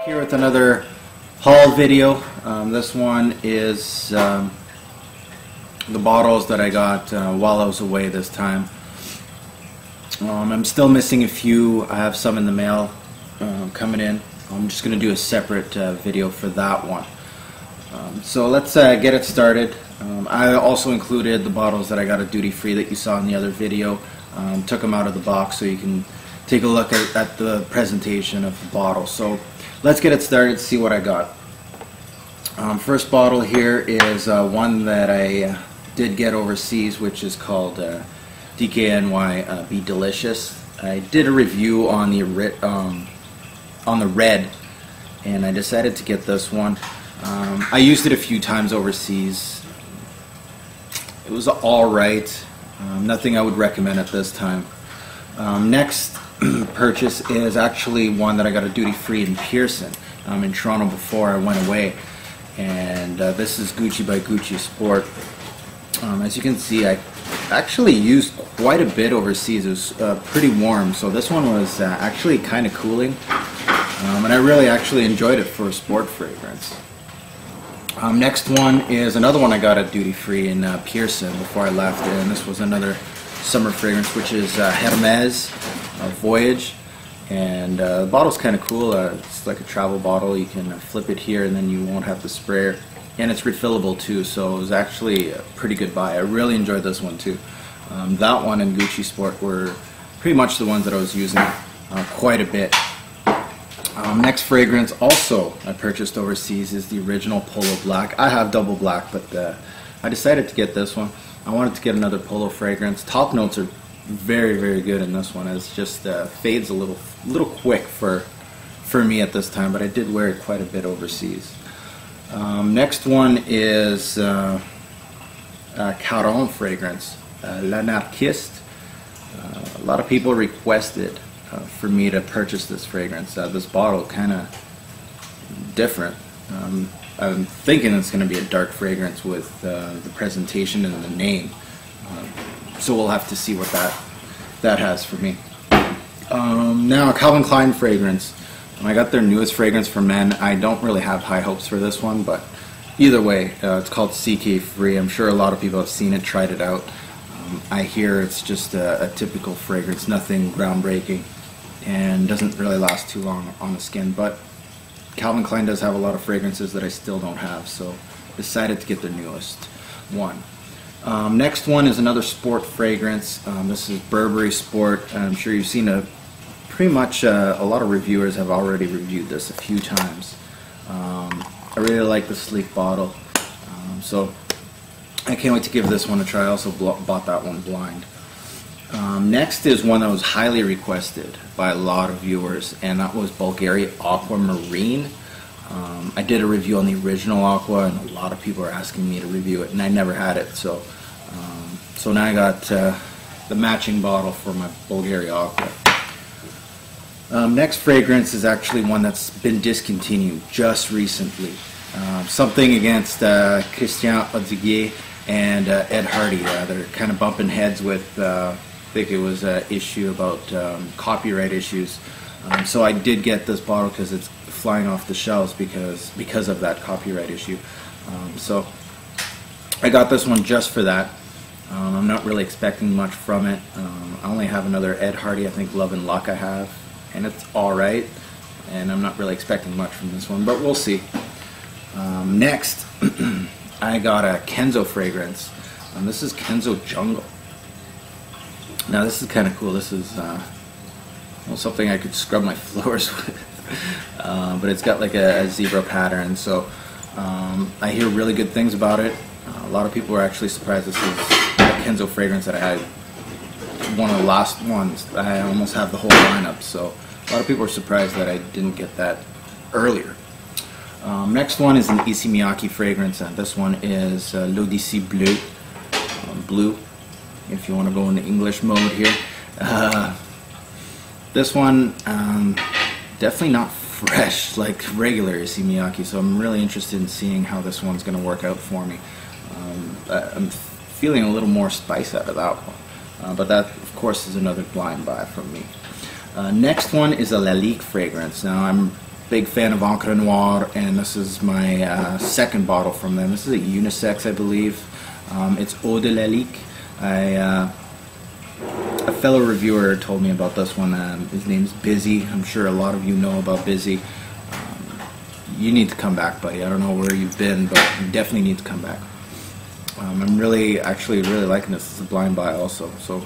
Here with another haul video. This one is the bottles that I got while I was away this time. I'm still missing a few. I have some in the mail coming in. I'm just going to do a separate video for that one. So let's get it started. I also included the bottles that I got at duty free that you saw in the other video. Took them out of the box so you can take a look at the presentation of the bottle. So let's get it started, see what I got. First bottle here is one that I did get overseas, which is called DKNY Be Delicious. I did a review on the red, and I decided to get this one. I used it a few times overseas. It was alright. Nothing I would recommend at this time. Next purchase is actually one that I got a duty free in Pearson in Toronto before I went away, and this is Gucci by Gucci Sport. As you can see, I actually used quite a bit overseas. It was pretty warm, so this one was actually kind of cooling, and I really actually enjoyed it for a sport fragrance. Next one is another one I got at duty free in Pearson before I left, and this was another summer fragrance, which is Hermes Voyage, and the bottle's kind of cool. It's like a travel bottle. You can flip it here and then you won't have the sprayer, and it's refillable too, so it was actually a pretty good buy. I really enjoyed this one too. That one and Gucci Sport were pretty much the ones that I was using quite a bit. Next fragrance also I purchased overseas is the original Polo Black. I have double black, but I decided to get this one. I wanted to get another Polo fragrance. Top notes are very, very good in this one. It's just fades a little quick for me at this time, but I did wear it quite a bit overseas. Next one is Caron fragrance, L'Anarchiste. A lot of people requested for me to purchase this fragrance. This bottle kind of different. I'm thinking it's going to be a dark fragrance with the presentation and the name. So we'll have to see what that has for me. Now, Calvin Klein fragrance. I got their newest fragrance for men. I don't really have high hopes for this one, but either way, it's called CK Free. I'm sure a lot of people have seen it, tried it out. I hear it's just a typical fragrance, nothing groundbreaking, and doesn't really last too long on the skin. But Calvin Klein does have a lot of fragrances that I still don't have, so decided to get their newest one. Next one is another sport fragrance. This is Burberry Sport. I'm sure you've seen pretty much a lot of reviewers have already reviewed this a few times. I really like the sleek bottle, so I can't wait to give this one a try. I also bought that one blind. Next is one that was highly requested by a lot of viewers, and that was Bulgari Aquamarine. I did a review on the original Aqua, and a lot of people are asking me to review it, and I never had it, so now I got the matching bottle for my Bulgari Aqua. Next fragrance is actually one that's been discontinued just recently. Something against Christian Audigier and Ed Hardy. They're kind of bumping heads with, I think it was an issue about copyright issues. So I did get this bottle because it's flying off the shelves because of that copyright issue. So I got this one just for that. I'm not really expecting much from it. I only have another Ed Hardy, I think Love and Luck I have, and it's alright, and I'm not really expecting much from this one, but we'll see. Next I got a Kenzo fragrance. This is Kenzo Jungle. Now this is kind of cool. This is something I could scrub my floors with, but it's got like a zebra pattern, so I hear really good things about it. A lot of people were actually surprised. This is a Kenzo fragrance that I had, one of the last ones. I almost have the whole lineup, so a lot of people were surprised that I didn't get that earlier. Next one is an Issey Miyake fragrance, and this one is L'Odyssée Bleu, blue, if you want to go into English mode here. This one, definitely not fresh like regular Issey Miyake, so I'm really interested in seeing how this one's going to work out for me. I'm feeling a little more spice out of that one, but that of course is another blind buy from me. Next one is a Lalique fragrance. Now I'm big fan of Encre Noire, and this is my second bottle from them. This is a unisex, I believe. It's Eau de Lalique. A fellow reviewer told me about this one. His name's Busy. I'm sure a lot of you know about Busy. You need to come back, buddy. I don't know where you've been, but you definitely need to come back. I'm actually really liking this. It's a blind buy also. So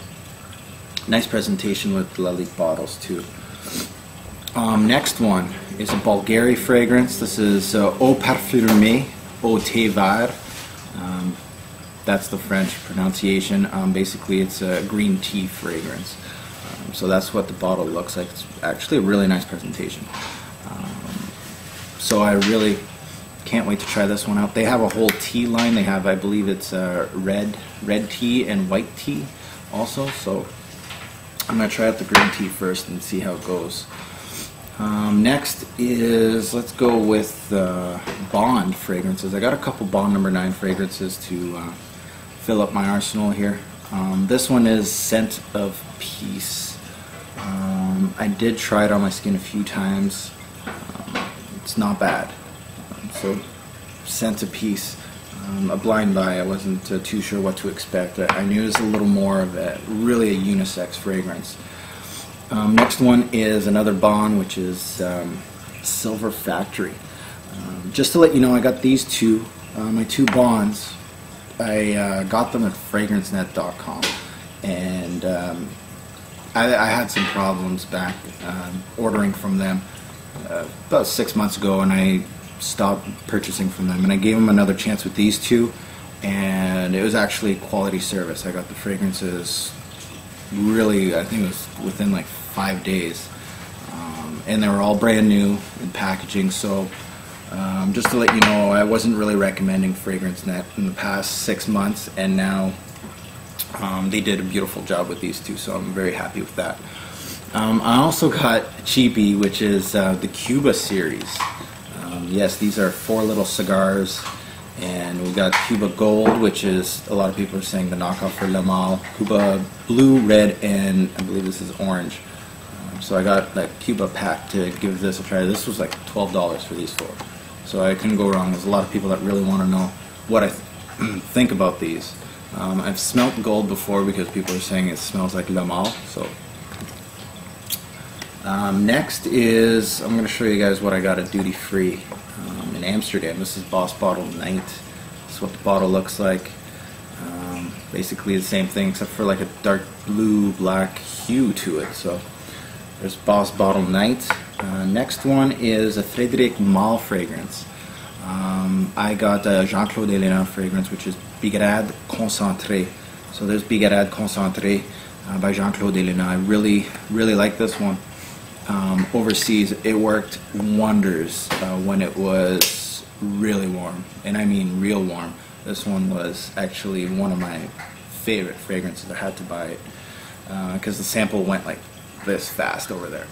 nice presentation with Lalique bottles too. Next one is a Bulgari fragrance. This is Eau Parfumée Au Thé Vert. That's the French pronunciation. Basically, it's a green tea fragrance. So that's what the bottle looks like. It's actually a really nice presentation. So I really can't wait to try this one out. They have a whole tea line. They have, I believe it's red tea and white tea also. So I'm going to try out the green tea first and see how it goes. Next is, let's go with Bond fragrances. I got a couple Bond No. 9 fragrances to fill up my arsenal here. This one is Scent of Peace. I did try it on my skin a few times. It's not bad. So Scent of Peace. A blind buy. I wasn't too sure what to expect. I knew it was a little more of really a unisex fragrance. Next one is another Bond, which is Silver Factory. Just to let you know, I got these two, my two Bonds. I got them at FragranceNet.com, and I had some problems back ordering from them about 6 months ago, and I stopped purchasing from them. And I gave them another chance with these two, and it was actually quality service. I got the fragrances really, I think it was within like 5 days, and they were all brand new in packaging. So just to let you know, I wasn't really recommending FragranceNet in the past 6 months, and now they did a beautiful job with these two, so I'm very happy with that. I also got Cheapy, which is the Cuba series. Yes, these are 4 little cigars. And we got Cuba Gold, which is, a lot of people are saying, the knockoff for Le Male. Cuba Blue, Red, and I believe this is Orange. So I got that Cuba pack to give this a try. This was like $12 for these 4. So I couldn't go wrong. There's a lot of people that really want to know what I think about these. I've smelt Gold before because people are saying it smells like Le Male. So next is, I'm going to show you guys what I got at Duty Free in Amsterdam. This is Boss Bottle Night. This is what the bottle looks like. Basically the same thing except for like a dark blue black hue to it. So there's Boss Bottle Night. Next one is a Frédéric Malle fragrance. I got a Jean-Claude Ellena fragrance, which is Bigarade Concentré. So there's Bigarade Concentré by Jean-Claude Ellena. I really like this one. Overseas, it worked wonders when it was really warm, and I mean real warm. This one was actually one of my favorite fragrances. I had to buy it because the sample went like this fast over there.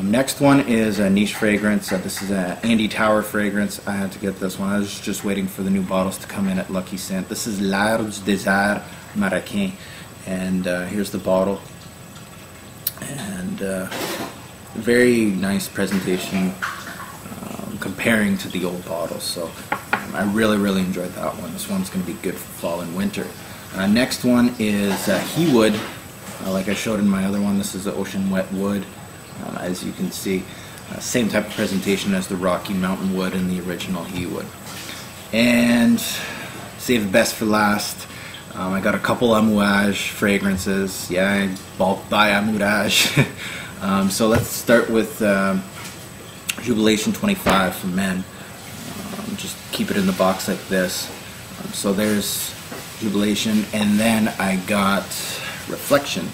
Next one is a niche fragrance. This is an Andy Tower fragrance. I had to get this one. I was just waiting for the new bottles to come in at Lucky Scent. This is L'Arbres Désert Marocain, and here's the bottle. And very nice presentation comparing to the old bottles. So I really enjoyed that one. This one's going to be good for fall and winter. Next one is Hewood. Like I showed in my other one, this is the Ocean Wet Wood. As you can see, same type of presentation as the Rocky Mountain Wood and the original Hewood. And save the best for last. I got a couple Amouage fragrances. Yeah, I bulk buy Amouage. So let's start with Jubilation 25 for men. Just keep it in the box like this. So there's Jubilation, and then I got Reflection.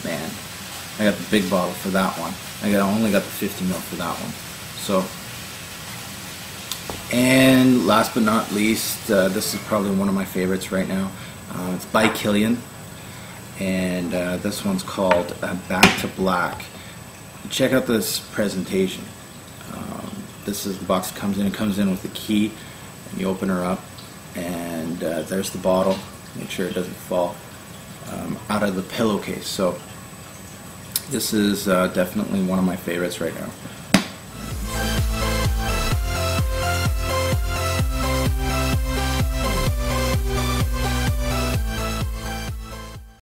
Man, I got the big bottle for that one. I only got the 50 ml for that one. So, and last but not least, this is probably one of my favorites right now. It's by Kilian, and this one's called Back to Black. Check out this presentation. This is the box that comes in. It comes in with the key, and you open her up, and there's the bottle. Make sure it doesn't fall out of the pillowcase. So this is definitely one of my favorites right now.